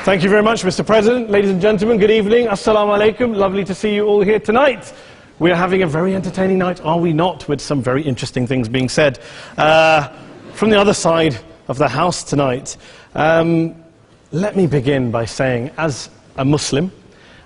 Thank you very much, Mr. President. Ladies and gentlemen, good evening. Assalamu alaikum. Lovely to see you all here tonight. We are having a very entertaining night, are we not, with some very interesting things being said from the other side of the house tonight. Let me begin by saying, as a Muslim,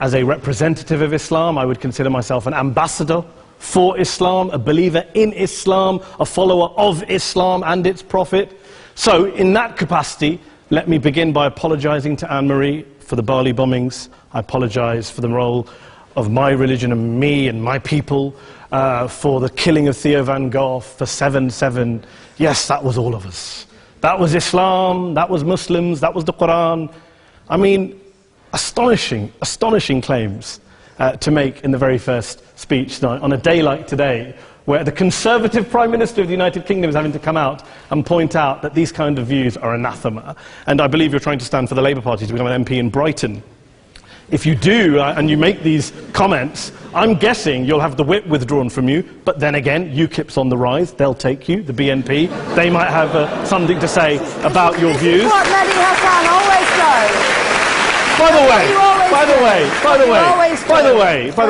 as a representative of Islam, I would consider myself an ambassador for Islam, a believer in Islam, a follower of Islam and its Prophet. So, in that capacity, let me begin by apologizing to Anne-Marie for the Bali bombings. I apologize for the role of my religion and me and my people, for the killing of Theo van Gogh, for 7/7. Yes, that was all of us. That was Islam, that was Muslims, that was the Quran. I mean, astonishing claims to make in the very first speech tonight, on a day like today, where the Conservative Prime Minister of the United Kingdom is having to come out and point out that these kind of views are anathema. And I believe you're trying to stand for the Labour Party to become an MP in Brighton. If you do, and you make these comments, I'm guessing you'll have the whip withdrawn from you, but then again, UKIP's on the rise, they'll take you, the BNP, they might have something to say about your views. This is what Mehdi Hassan always does. By the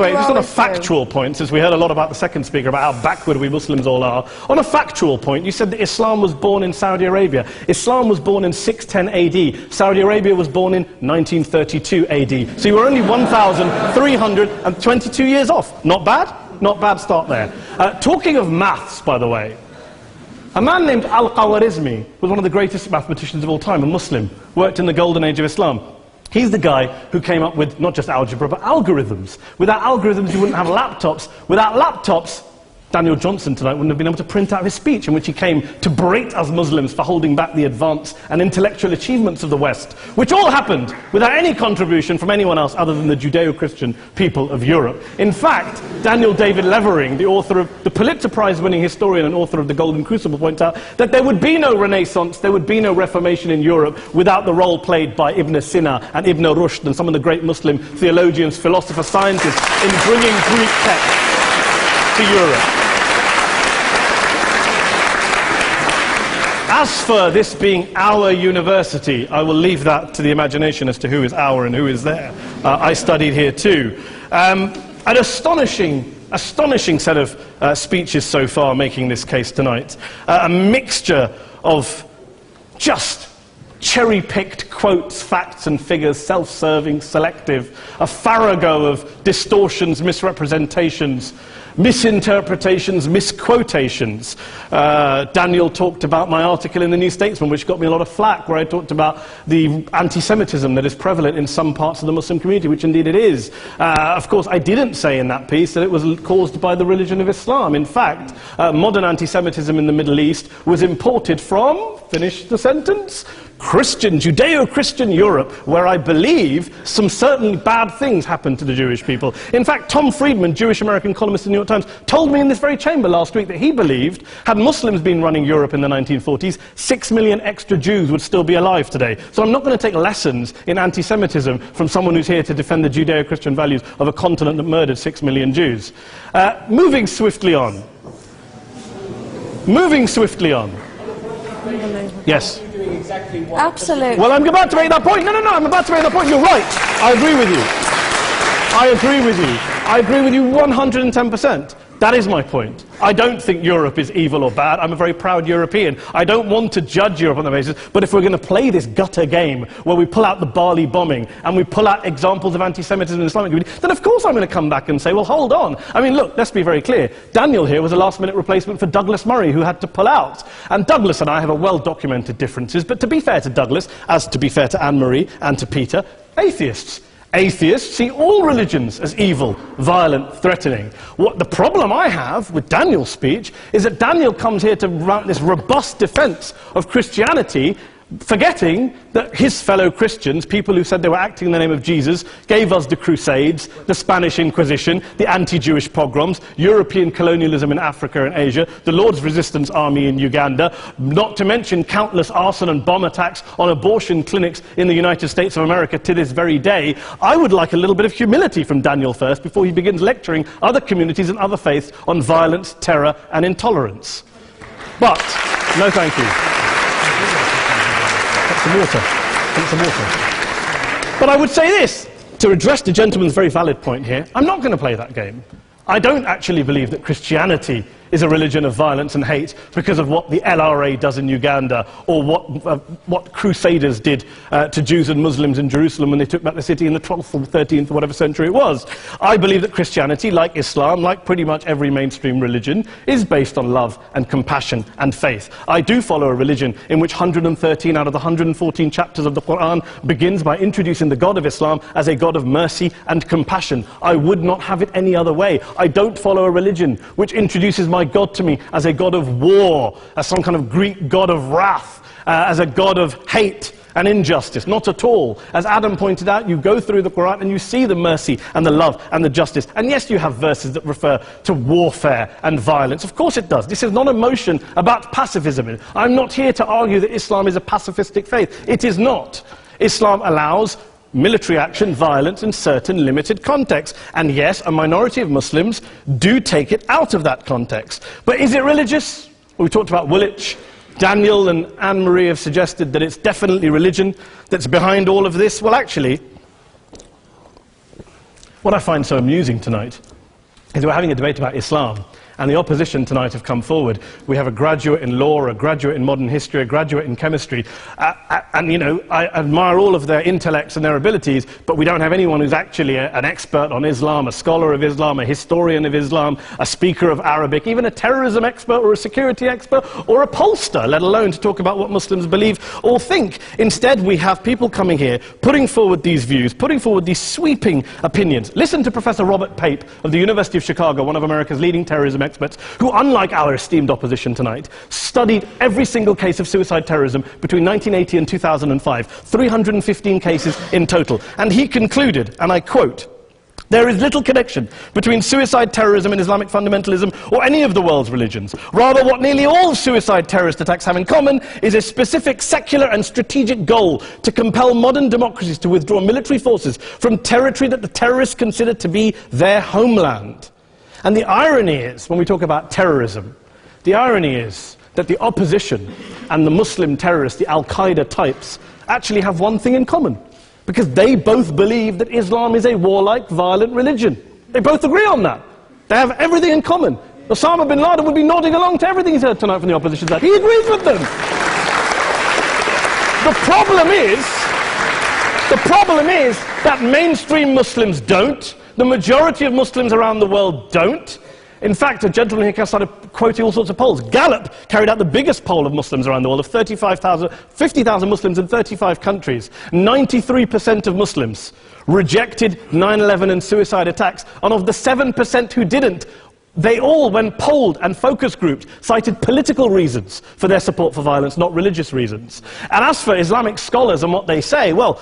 way, just on a factual point, since we heard a lot about the second speaker, about how backward we Muslims all are, on a factual point, you said that Islam was born in Saudi Arabia. Islam was born in 610 AD. Saudi Arabia was born in 1932 AD. So you were only 1,322 years off. Not bad? Not bad start there. Talking of maths, by the way, a man named Al-Khawarizmi was one of the greatest mathematicians of all time, a Muslim, worked in the golden age of Islam. He's the guy who came up with not just algebra, but algorithms. Without algorithms, you wouldn't have laptops. Without laptops, Daniel Johnson tonight wouldn't have been able to print out his speech in which he came to berate us Muslims for holding back the advance and intellectual achievements of the West, which all happened without any contribution from anyone else other than the Judeo-Christian people of Europe. In fact, Daniel David Levering, the author of the Pulitzer Prize-winning historian and author of The Golden Crucible, points out that there would be no Renaissance, there would be no Reformation in Europe without the role played by Ibn Sina and Ibn Rushd and some of the great Muslim theologians, philosophers, scientists in bringing Greek texts to Europe. As for this being our university, I will leave that to the imagination as to who is our and who is there. I studied here too. An astonishing set of speeches so far making this case tonight. A mixture of just cherry-picked quotes, facts and figures, self-serving, selective, a farrago of distortions, misrepresentations, misinterpretations, misquotations. Daniel talked about my article in the New Statesman, which got me a lot of flack, where I talked about the anti-Semitism that is prevalent in some parts of the Muslim community, which indeed it is. Of course, I didn't say in that piece that it was caused by the religion of Islam. In fact, modern anti-Semitism in the Middle East was imported from, finish the sentence, Christian, Judeo-Christian Europe, where I believe some certainly bad things happened to the Jewish people. In fact, Tom Friedman, Jewish-American columnist in the New York Times, told me in this very chamber last week that he believed, had Muslims been running Europe in the 1940s, 6 million extra Jews would still be alive today. So I'm not going to take lessons in anti-Semitism from someone who's here to defend the Judeo-Christian values of a continent that murdered 6 million Jews. Moving swiftly on. Yes. Absolutely. Well, I'm about to make that point. No, I'm about to make that point. You're right. I agree with you. I agree with you 110%. That is my point. I don't think Europe is evil or bad. I'm a very proud European. I don't want to judge Europe on that basis, but if we're going to play this gutter game where we pull out the Bali bombing and we pull out examples of anti-Semitism in the Islamic community, then of course I'm going to come back and say, well, hold on. I mean, look, let's be very clear. Daniel here was a last-minute replacement for Douglas Murray, who had to pull out. And Douglas and I have a well-documented differences, but to be fair to Douglas, as to be fair to Anne-Marie and to Peter, atheists. Atheists see all religions as evil, violent, threatening. What the problem I have with Daniel's speech is that Daniel comes here to mount this robust defense of Christianity, forgetting that his fellow Christians, people who said they were acting in the name of Jesus, gave us the Crusades, the Spanish Inquisition, the anti-Jewish pogroms, European colonialism in Africa and Asia, the Lord's Resistance Army in Uganda, not to mention countless arson and bomb attacks on abortion clinics in the United States of America to this very day. I would like a little bit of humility from Daniel first before he begins lecturing other communities and other faiths on violence, terror and intolerance. But, no thank you. Some water. But I would say this, to address the gentleman's very valid point here, I'm not going to play that game. I don't actually believe that Christianity is a religion of violence and hate because of what the LRA does in Uganda or what Crusaders did to Jews and Muslims in Jerusalem when they took back the city in the 12th or 13th or whatever century it was. I believe that Christianity, like Islam, like pretty much every mainstream religion, is based on love and compassion and faith. I do follow a religion in which 113 out of the 114 chapters of the Quran begins by introducing the God of Islam as a God of mercy and compassion. I would not have it any other way. I don't follow a religion which introduces my God to me as a God of war, as some kind of Greek God of wrath, as a God of hate and injustice. Not at all. As Adam pointed out, you go through the Quran and you see the mercy and the love and the justice. And yes, you have verses that refer to warfare and violence. Of course it does. This is not a motion about pacifism. I'm not here to argue that Islam is a pacifistic faith. It is not. Islam allows military action, violence in certain limited contexts. And yes, a minority of Muslims do take it out of that context. But is it religious? Well, we talked about Woolwich. Daniel and Anne-Marie have suggested that it's definitely religion that's behind all of this. Well, actually, what I find so amusing tonight is we're having a debate about Islam. And the opposition tonight have come forward. We have a graduate in law, a graduate in modern history, a graduate in chemistry. And, you know, I admire all of their intellects and their abilities, but we don't have anyone who's actually an expert on Islam, a scholar of Islam, a historian of Islam, a speaker of Arabic, even a terrorism expert or a security expert or a pollster, let alone to talk about what Muslims believe or think. Instead, we have people coming here, putting forward these views, putting forward these sweeping opinions. Listen to Professor Robert Pape of the University of Chicago, one of America's leading terrorism experts, who, unlike our esteemed opposition tonight, studied every single case of suicide terrorism between 1980 and 2005, 315 cases in total. And he concluded, and I quote, "There is little connection between suicide terrorism and Islamic fundamentalism or any of the world's religions. Rather, what nearly all suicide terrorist attacks have in common is a specific secular and strategic goal to compel modern democracies to withdraw military forces from territory that the terrorists consider to be their homeland." And the irony is, when we talk about terrorism, the irony is that the opposition and the Muslim terrorists, the Al-Qaeda types, actually have one thing in common. Because they both believe that Islam is a warlike, violent religion. They both agree on that. They have everything in common. Osama bin Laden would be nodding along to everything he's heard tonight from the opposition side. He agrees with them. The problem is that mainstream Muslims don't. The majority of Muslims around the world don't. In fact, a gentleman here started quoting all sorts of polls. Gallup carried out the biggest poll of Muslims around the world, of 50,000 Muslims in 35 countries. 93% of Muslims rejected 9/11 and suicide attacks, and of the 7% who didn't, they all, when polled and focus grouped, cited political reasons for their support for violence, not religious reasons. And as for Islamic scholars and what they say, well,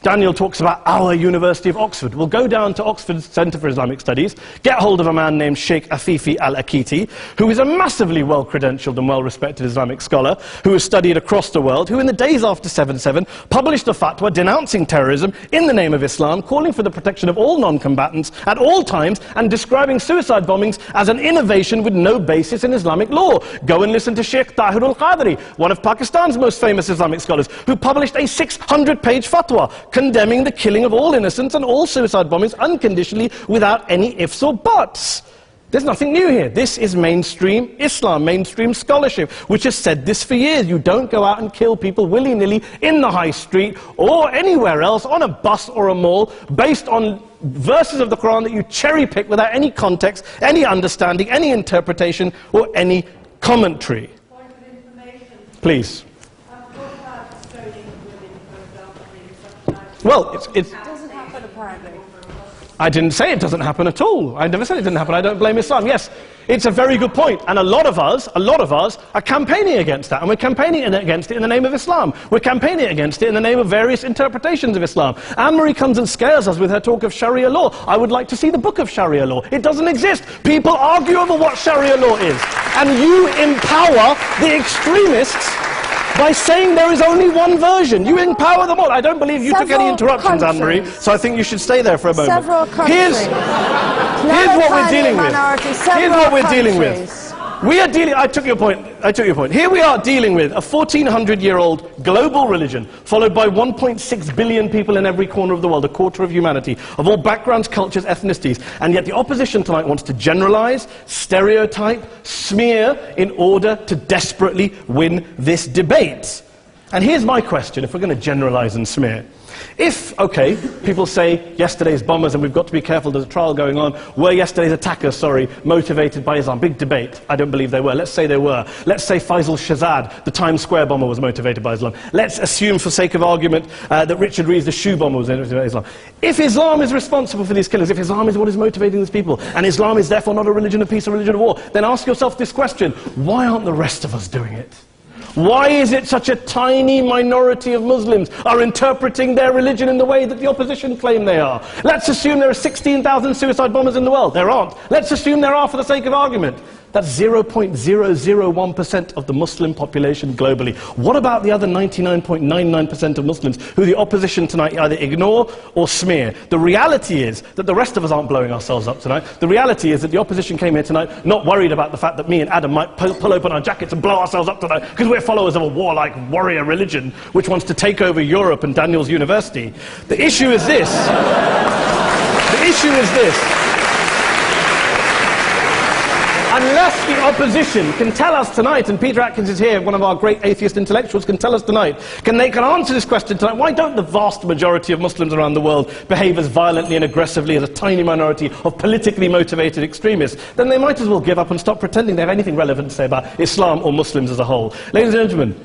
Daniel talks about our University of Oxford. We'll go down to Oxford Centre for Islamic Studies, get hold of a man named Sheikh Afifi al-Akiti, who is a massively well-credentialed and well-respected Islamic scholar, who has studied across the world, who in the days after 7/7 published a fatwa denouncing terrorism in the name of Islam, calling for the protection of all non-combatants at all times, and describing suicide bombings as an innovation with no basis in Islamic law. Go and listen to Sheikh Tahir al-Qadri, one of Pakistan's most famous Islamic scholars, who published a 600-page fatwa condemning the killing of all innocents and all suicide bombings unconditionally without any ifs or buts. There's nothing new here. This is mainstream Islam, mainstream scholarship, which has said this for years. You don't go out and kill people willy-nilly in the high street or anywhere else, on a bus or a mall, based on verses of the Quran that you cherry-pick without any context, any understanding, any interpretation, or any commentary. Point of information. Please. Well, it doesn't happen, apparently. I didn't say it doesn't happen at all. I never said it didn't happen. I don't blame Islam. Yes, it's a very good point. And a lot of us are campaigning against that. And we're campaigning against it in the name of Islam. We're campaigning against it in the name of various interpretations of Islam. Anne-Marie comes and scares us with her talk of Sharia law. I would like to see the book of Sharia law. It doesn't exist. People argue over what Sharia law is. And you empower the extremists by saying there is only one version. You empower them all. I don't believe you took any interruptions, Anne-Marie, so I think you should stay there for a moment. Several countries. Here's what we're dealing with. Here's what we're dealing with. We are dealing, I took your point. Here we are dealing with a 1400-year-old global religion followed by 1.6 billion people in every corner of the world, a quarter of humanity, of all backgrounds, cultures, ethnicities. And yet the opposition tonight wants to generalize, stereotype, smear in order to desperately win this debate. And here's my question, if we're going to generalize and smear. If, okay, people say yesterday's bombers, and we've got to be careful, there's a trial going on, were yesterday's attackers, motivated by Islam? Big debate. I don't believe they were. Let's say they were. Let's say Faisal Shahzad, the Times Square bomber, was motivated by Islam. Let's assume, for sake of argument, that Richard Reeves, the shoe bomber, was motivated by Islam. If Islam is responsible for these killings, if Islam is what is motivating these people, and Islam is therefore not a religion of peace, a religion of war, then ask yourself this question: why aren't the rest of us doing it? Why is it such a tiny minority of Muslims are interpreting their religion in the way that the opposition claim they are? Let's assume there are 16,000 suicide bombers in the world. There aren't. Let's assume there are for the sake of argument. That's 0.001% of the Muslim population globally. What about the other 99.99% of Muslims who the opposition tonight either ignore or smear? The reality is that the rest of us aren't blowing ourselves up tonight. The reality is that the opposition came here tonight not worried about the fact that me and Adam might pull open our jackets and blow ourselves up tonight because we're followers of a warlike warrior religion which wants to take over Europe and Daniel's university. The issue is this. The issue is this. Unless the opposition can tell us tonight, and Peter Atkins is here, one of our great atheist intellectuals, can tell us tonight, can answer this question tonight: why don't the vast majority of Muslims around the world behave as violently and aggressively as a tiny minority of politically motivated extremists? Then they might as well give up and stop pretending they have anything relevant to say about Islam or Muslims as a whole. Ladies and gentlemen,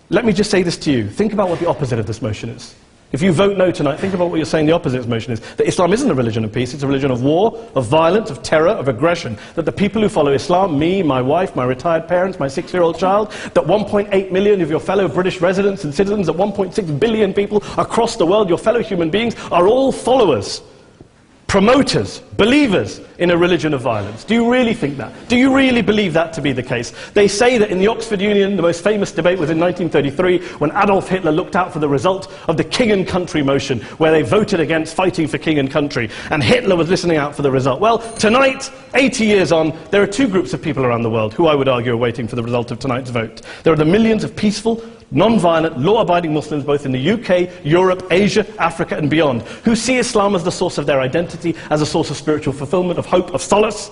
let me just say this to you. Think about what the opposite of this motion is. If you vote no tonight, think about what you're saying the opposite of this motion is. That Islam isn't a religion of peace, it's a religion of war, of violence, of terror, of aggression. That the people who follow Islam, me, my wife, my retired parents, my 6-year-old child, that 1.8 million of your fellow British residents and citizens, that 1.6 billion people across the world, your fellow human beings, are all followers, promoters, believers in a religion of violence. Do you really think that? Do you really believe that to be the case? They say that in the Oxford Union, the most famous debate was in 1933, when Adolf Hitler looked out for the result of the King and Country motion, where they voted against fighting for king and country, and Hitler was listening out for the result. Well, tonight, 80 years on, there are two groups of people around the world who I would argue are waiting for the result of tonight's vote. There are the millions of peaceful, non-violent, law-abiding Muslims both in the UK, Europe, Asia, Africa and beyond, who see Islam as the source of their identity, as a source of spiritual fulfillment, of hope, of solace.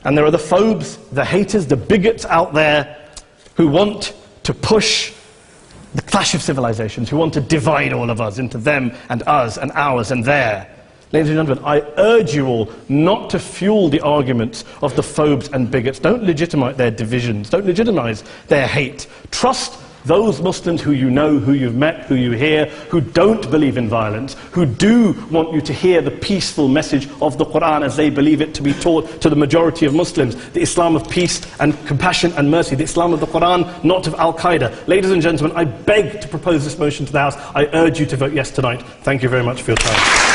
And there are the phobes, the haters, the bigots out there who want to push the clash of civilizations, who want to divide all of us into them and us and ours and their. Ladies and gentlemen, I urge you all not to fuel the arguments of the phobes and bigots. Don't legitimize their divisions. Don't legitimize their hate. Trust those Muslims who you know, who you've met, who you hear, who don't believe in violence, who do want you to hear the peaceful message of the Quran as they believe it to be taught to the majority of Muslims, the Islam of peace and compassion and mercy, the Islam of the Quran, not of Al-Qaeda. Ladies and gentlemen, I beg to propose this motion to the House. I urge you to vote yes tonight. Thank you very much for your time.